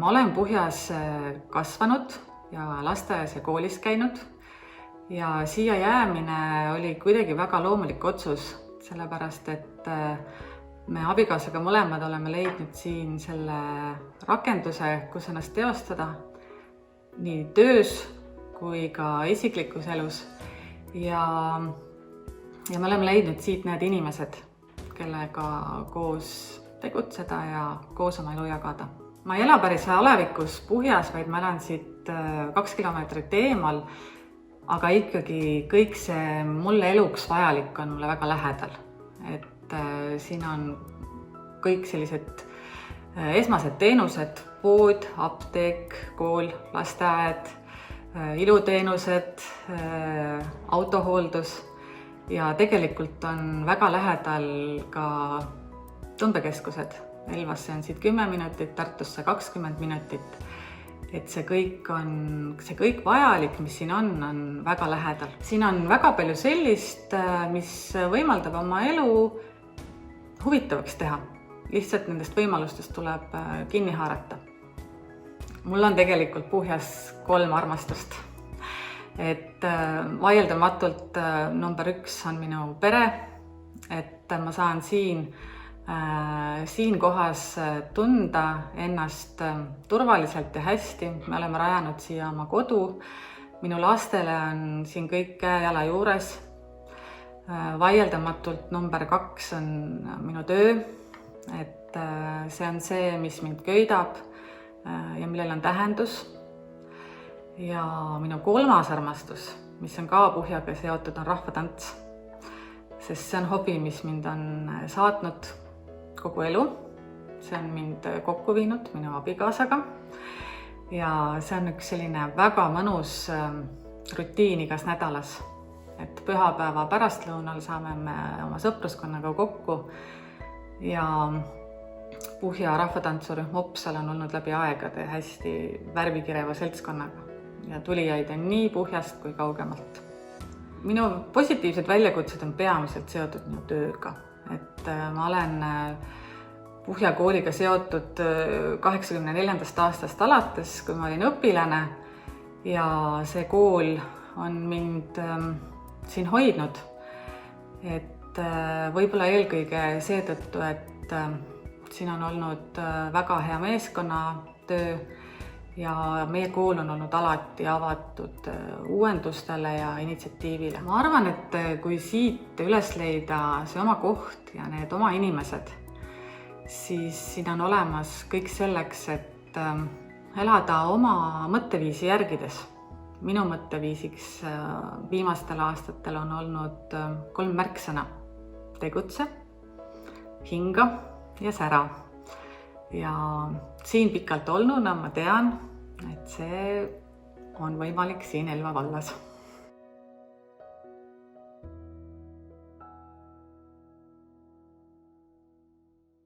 Ma olen Puhjas kasvanud ja lasteaias ja koolis käinud ja siia jäämine oli kuidagi väga loomulik otsus, sellepärast et me abikaasaga mõlemad oleme leidnud siin selle rakenduse, kus ennast teostada nii töös kui ka isiklikus elus. Ja me oleme leidnud siit need inimesed, kellega koos tegutseda ja koos oma elu jagada. Ma ei ela päris alevikus Puhjas, vaid ma elan siit 2 kilomeetrit eemal, aga ikkagi kõik see mulle eluks vajalik on mulle väga lähedal. Et siin on kõik sellised esmased teenused, pood, apteek, kool, lasteaed, iluteenused, autohooldus ja tegelikult on väga lähedal ka tõmbekeskused. Elvasse on siit 10 minutit, Tartusse 20 minutit. Et see kõik vajalik, mis siin on väga lähedal. Siin on väga palju sellist, mis võimaldab oma elu huvitavaks teha. Lihtsalt nendest võimalustest tuleb kinni haarata. Mul on tegelikult Puhjas 3 armastust. Et vaieldamatult number 1 on minu pere, et ma saan siin kohas tunda ennast turvaliselt ja hästi. Me oleme rajanud siia oma kodu. Minu lastele on siin kõik käe-jala juures. Vaieldamatult number 2 on minu töö. Et see on see, mis mind köidab ja millel on tähendus. Ja minu 3. armastus, mis on ka Puhjaga seotud, on rahvatants. Sest see on hobi, mis mind on saatnud kogu elu. See on mind kokku viinud minu abikaasaga. Ja see on üks selline väga mõnus rutiin igas nädalas. Et pühapäeva pärastlõunal saame me oma sõpruskonnaga kokku. Ja Puhja rahvatantsurühm Opsal on olnud läbi aegade hästi värvikireva seltskonnaga. Ja tulijaid on nii Puhjast kui kaugemalt. Minu positiivsed väljakutsed on peamiselt seotud minu tööga. Et ma olen Puhja kooliga seotud 84. aastast alates, kui ma olin õpilane. Ja see kool on mind siin hoidnud. Et võib-olla eelkõige seetõttu, et siin on olnud väga hea meeskonnatöö ja meie kool on olnud alati avatud uuendustele ja initsiatiivile. Ma arvan, et kui siit üles leida see oma koht ja need oma inimesed, siis siin on olemas kõik selleks, et elada oma mõtteviisi järgides. Minu mõtteviisiks viimastel aastatel on olnud 3 märksõna. Tegutse, hinga ja sära. Ja siin pikalt olnuna ma tean, et see on võimalik siin Elva vallas.